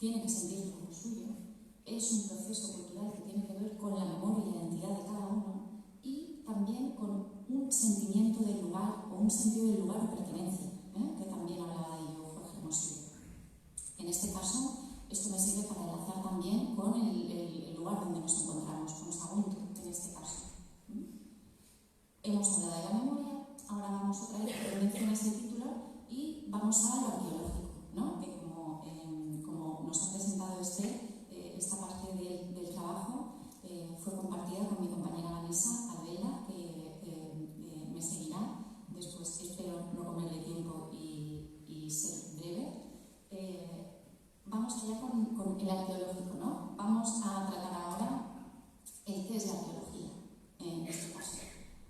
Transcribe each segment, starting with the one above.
tiene que sentirlo como suyo, es un proceso cultural que tiene que ver con la memoria y la identidad de cada uno y también con un sentimiento del lugar o un sentido del lugar de pertenencia, que también hablaba de ello Jorge Mosillo. En este caso, esto me sirve para enlazar también con el lugar donde nos encontramos, con Sagunto, en este caso. Hemos hablado de la memoria, ahora vamos otra vez, que menciona ese título, y vamos a lo arqueológico, ¿no? Que como nos ha presentado esta parte del trabajo fue compartida con mi compañera Vanessa Albela, que me seguirá. Después espero no comerle tiempo y ser breve. Vamos allá con el arqueológico, ¿no? Vamos a tratar ahora el qué es la arqueología en este caso,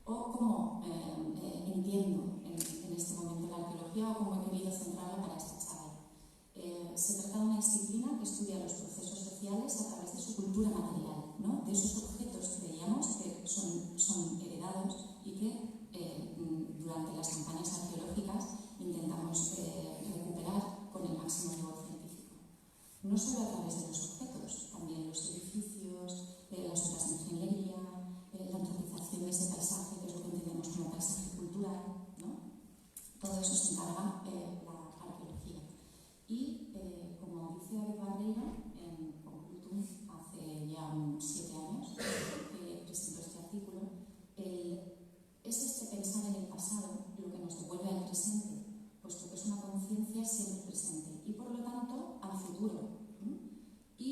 o cómo entiendo en este momento la arqueología o cómo he querido centrarla para esta charla. Se trata de una disciplina que estudia los procesos sociales a través de su cultura material, ¿no? De esos objetos que veíamos que son heredados y que durante las campañas arqueológicas intentamos recuperar con el máximo rigor científico. No solo a través de los objetos, también los edificios, las obras de ingeniería, la antropización de ese paisaje, que es lo que entendemos como paisaje cultural, ¿no? Todo eso se encarga la arqueología. Y como dice David Barreiro en Conclutum hace ya 7 años que presentó este artículo, es este pensar en el pasado lo que nos devuelve al presente, puesto que es una conciencia siempre presente y por lo tanto al futuro. Y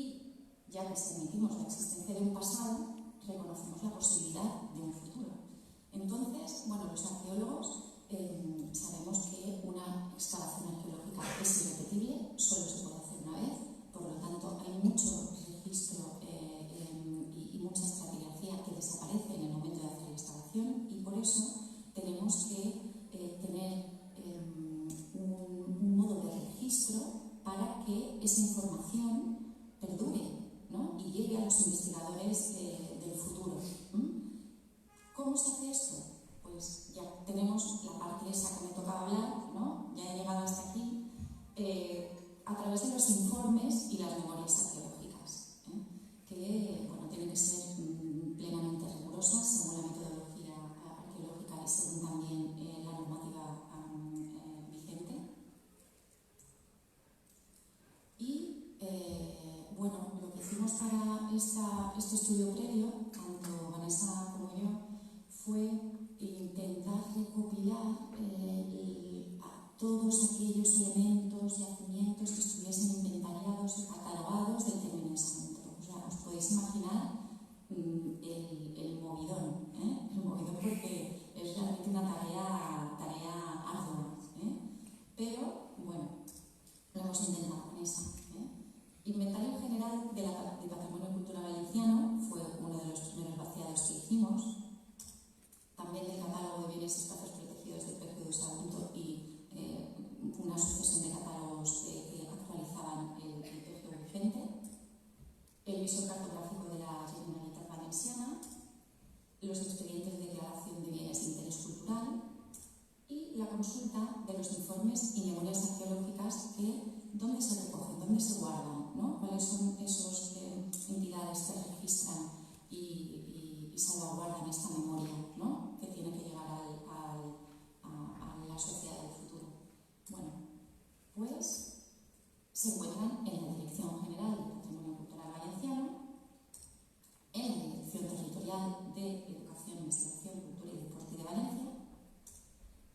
ya que si admitimos la existencia de un pasado, reconocemos la posibilidad de un futuro. Entonces, los arqueólogos sabemos que una excavación arqueológica es irrepetible, solo se puede hacer una vez, por lo tanto hay mucho registro y mucha estratigrafía que desaparece en el momento de hacer la excavación y por eso tenemos que tener un modo de registro para que esa información perdure, ¿no? Y llegue a los investigadores del futuro. ¿Cómo se hace esto? Pues ya tenemos la parte esa que me tocaba hablar, ¿no? Ya he llegado hasta aquí, a través de los informes y las memorias arqueológicas, que tienen que ser plenamente rigurosas según la metodología arqueológica y según también la normativa vigente. Y lo que hicimos para este estudio previo, tanto Vanessa como yo, fue intentar recopilar a todos aquellos elementos, yacimientos que estuviesen inventariados o catalogados del término Sagunto. O sea, os podéis imaginar el movidón, el movidón porque es realmente una tarea ardua, pero lo hemos intentado con esa. Inventario general de patrimonio cultural valenciano fue uno de los primeros vaciados que hicimos. También del catálogo de bienes y espacios protegidos del PGU de Sagunto y una sucesión de catálogos que actualizaban el PGU vigente. El visor cartográfico de la Generalitat Valenciana, los expedientes de declaración de bienes de interés cultural y la consulta de los informes y memorias arqueológicas dónde se recogen, dónde se guardan, ¿no? Cuáles son esas entidades que registran y salvaguardan esta memoria, ¿no? Que tiene que llegar a la sociedad del futuro. Pues se encuentran en la Dirección General del Patrimonio Cultural Valenciano, en la Dirección Territorial de Educación, Investigación, Cultura y Deporte de Valencia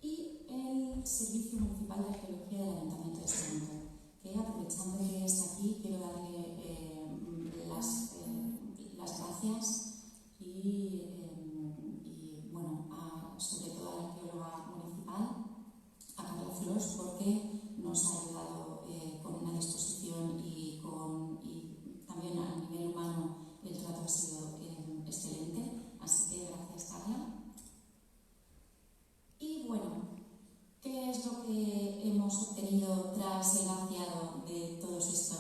y el Servicio Municipal de Arqueología del Ayuntamiento de Sagunto, que aprovechando que está aquí quiero darle las gracias y sobre todo a la arqueóloga municipal, a Carla Flors, porque nos ha ayudado con una disposición y también a nivel humano el trato ha sido excelente, así que gracias Carla. Y ¿qué es lo que hemos obtenido tras el vaciado de todos estos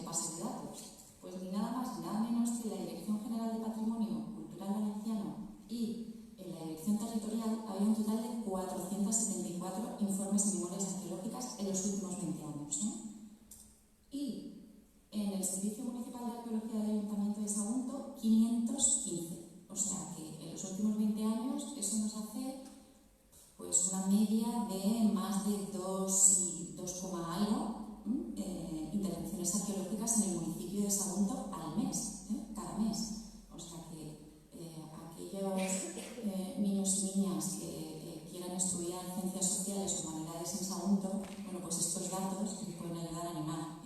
bases de datos? Pues ni nada más ni nada menos que la Dirección General de Patrimonio Cultural Valenciano y en la Dirección Territorial había un total de 474 informes y memorias arqueológicas en los últimos 20 años. Y Arqueología del Ayuntamiento de Sagunto 515. O sea que en los últimos 20 años eso nos hace pues una media de más de 2 algo intervenciones arqueológicas en el municipio de Sagunto al mes, cada mes. O sea que aquellos niños y niñas que quieran estudiar ciencias sociales o humanidades en Sagunto, bueno, pues estos datos les pueden ayudar a animar,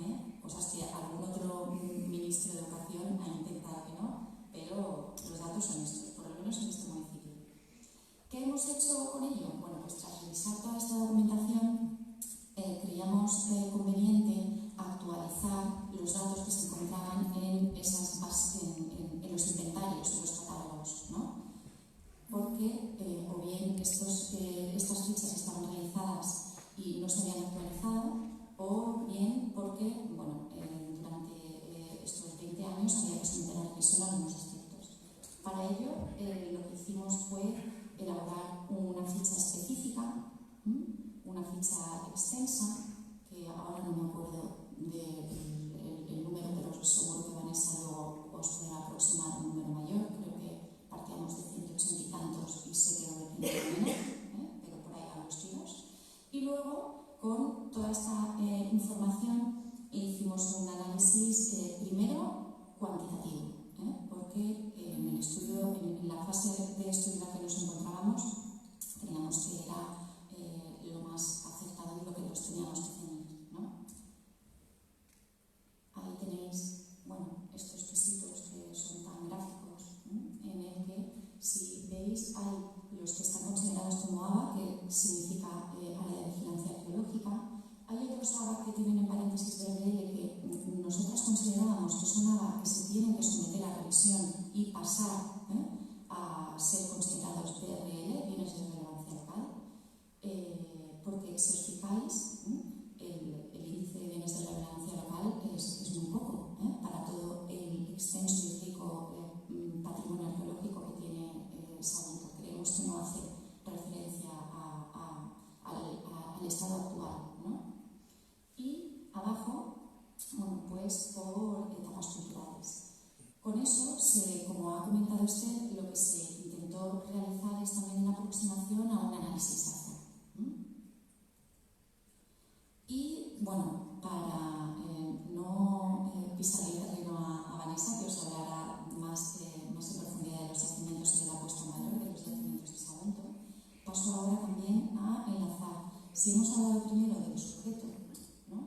cosas que algún otro ministro de Educación ha intentado que no, pero los datos son estos, por lo menos en este municipio. ¿Qué hemos hecho con ello? Bueno, pues tras revisar toda esta documentación, creíamos conveniente actualizar los datos que se encontraban en los inventarios de los catálogos, ¿no? Porque o bien estas fichas estaban realizadas y no se habían actualizado, o bien porque durante estos 20 años había que someter a revisión algunos aspectos. Para ello, lo que hicimos fue elaborar una ficha específica, una ficha extensa, que ahora no me acuerdo del número, pero seguro que Vanessa luego os podrá aproximar un número mayor. Creo que partíamos de 180 y tantos y se quedó en el menos, pero por ahí van los tiros. Y luego, con toda esta información, hicimos un análisis primero cuantitativo, porque en el estudio, en la fase de estudio en la que nos encontrábamos, teníamos que era lo más acertado y lo que nos teníamos que ceñir, ¿no? Ahí tenéis, estos quesitos que son tan gráficos, en el que, si veis, hay los que están considerados como ABA, que significa Área de Vigilancia Arqueológica. Hay otros ABA que tienen en paréntesis BRL que nosotras considerábamos que son ABA que se tienen que someter a revisión y pasar a ser considerados BRL, bienes de relevancia local, porque si os fijáis, el índice de bienes de relevancia local es muy poco para todo el extenso y rico patrimonio arqueológico que tiene Sagunto. Creemos que no hace referencia al estado actual, ¿no? Y abajo, pues por etapas culturales. Con eso, como ha comentado usted, lo que se intentó realizar es también una aproximación a un análisis ACE. Y para no pisar el terreno a Vanessa, que os hablará más en profundidad de los yacimientos y de la puesta en valor de los yacimientos de Sagunto, paso ahora también a enlazar. Si hemos hablado primero del sujeto, ¿no?,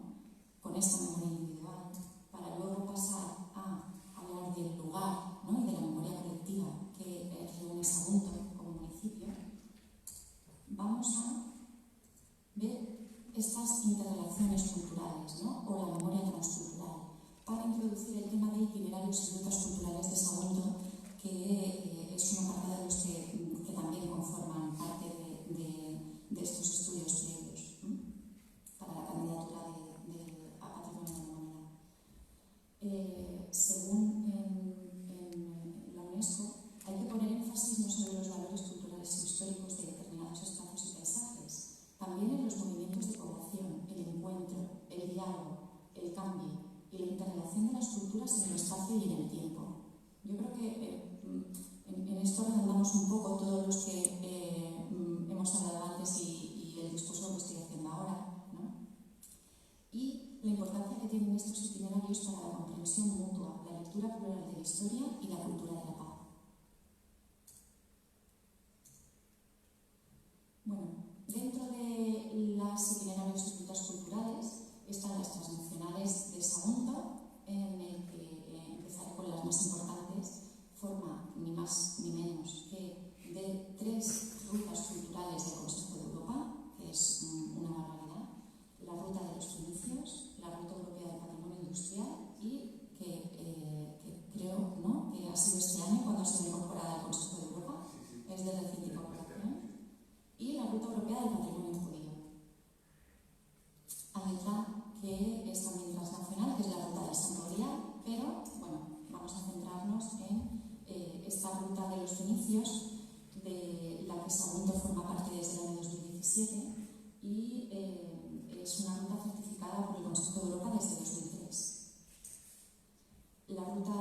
con esta memoria individual, para luego pasar a hablar del lugar, ¿no?, y de la memoria colectiva que reúne Sagunto como municipio, vamos a ver estas interrelaciones culturales, ¿no?, o la memoria transcultural, para introducir el tema de itinerarios y rutas culturales de Sagunto, que es un apartado de los que también conforman parte de estos estudios previos para la candidatura a Patrimonio de la Humanidad. Según en la UNESCO, hay que poner énfasis no solo en los valores culturales e históricos de determinados espacios y paisajes, también en los movimientos de población, el encuentro, el diálogo, el cambio y la interrelación de las culturas en el espacio y en el tiempo. Yo creo que en esto redondamos un poco todos los que hemos hablado antes y el discurso que estoy haciendo ahora, ¿no? Y la importancia que tienen estos itinerarios para la comprensión mutua, la lectura plural de la historia y la cultura de la paz. Dentro de las itinerarios y rutas culturales están las transnacionales de Sagunto, en el que empezaré con las más importantes. Forma ni más ni menos que de 3 rutas culturales del Consejo de Europa, que es una barbaridad: la ruta de los fenicios, la ruta europea del patrimonio industrial y que creo, ¿no?, que ha sido este año cuando se ha incorporado al Consejo de Europa, es de reciente incorporación, y la ruta europea del patrimonio judío. Hay otra que es también transnacional, que es la ruta del Santo Grial, pero vamos a centrarnos en esta ruta de los fenicios, de la que Sagunto forma parte desde el año 2017 y es una ruta certificada por el Consejo de Europa desde 2003. La ruta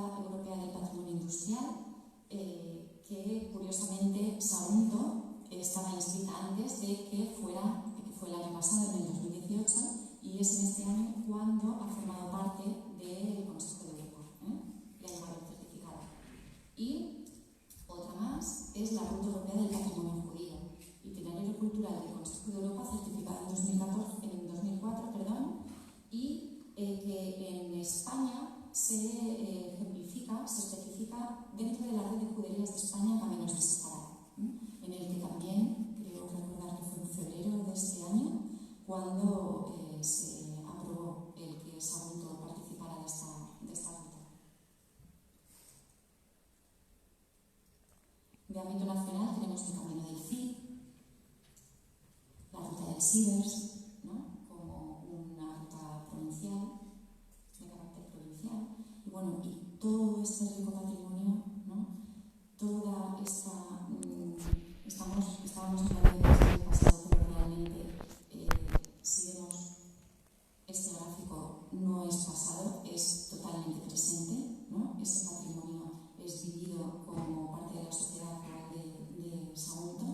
antes de que fue el año pasado, en el 2018, y es en este año cuando ha formado parte del Consejo de Europa, y ha llevado el certificado. Y otra más es la Ruta Europea del Patrimonio Judío, itinerario cultural del Consejo de Europa, certificado en 2004, y que en España se ejemplifica, se especifica dentro de la red de juderías de España Caminos de Sefarad, en el que también, creo recordar que fue en febrero de este año, cuando se aprobó el que Sagunto participara de esta ruta. De ámbito nacional tenemos el Camino del Cid, la Ruta del Sivers, como una ruta provincial, de carácter provincial, y bueno, y todo este rico patrimonio, toda esta, estábamos hablando de el pasado, pero realmente si vemos este gráfico no es pasado, es totalmente presente, ese patrimonio es vivido como parte de la sociedad de Sagunto.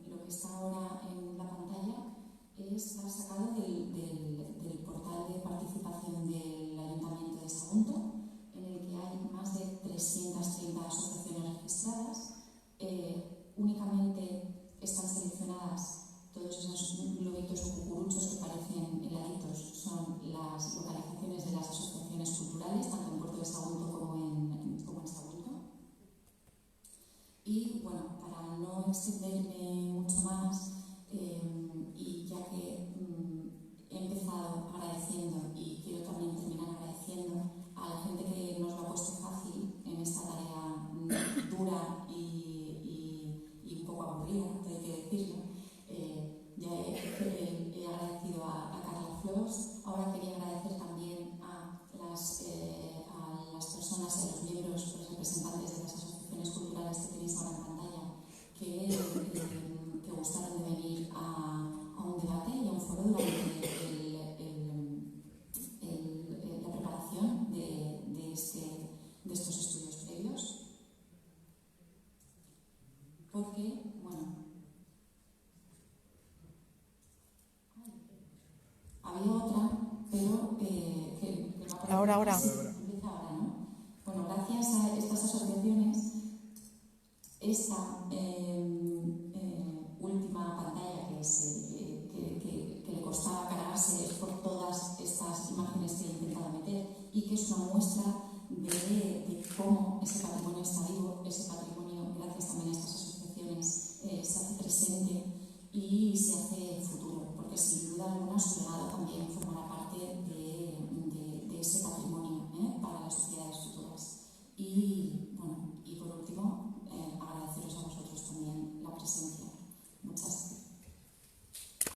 Lo que está ahora en la pantalla está sacado del portal de participación del Ayuntamiento de Sagunto, en el que hay más de 330 asociaciones registradas. Únicamente están seleccionadas todos esos globitos o cucuruchos que parecen heladitos, son las localizaciones de las asociaciones culturales, tanto en Puerto de Sagunto como en Sagunto. Y bueno, para no extenderme mucho más, y ya que he empezado agradeciendo y quiero también terminar agradeciendo a la gente que nos lo ha puesto fácil en esta tarea dura y un poco aburrida, hay que decirlo. Ya he agradecido a Carla Flors. Ahora quería agradecer también a las personas y a los miembros, los representantes de las asociaciones culturales que tenéis ahora en pantalla, que gustaron de venir a un debate y a un foro durante la preparación de estos estudios previos. Porque, bueno, había otra, pero que Ahora. Empieza ahora, ¿no? Bueno, gracias a estas asociaciones, esta última pantalla que le costaba cargarse es por todas estas imágenes que he intentado meter y que es una muestra de cómo ese patrimonio está vivo, ese patrimonio, gracias también a estas asociaciones, se hace presente y se hace futuro, porque sin duda alguna su legado también fue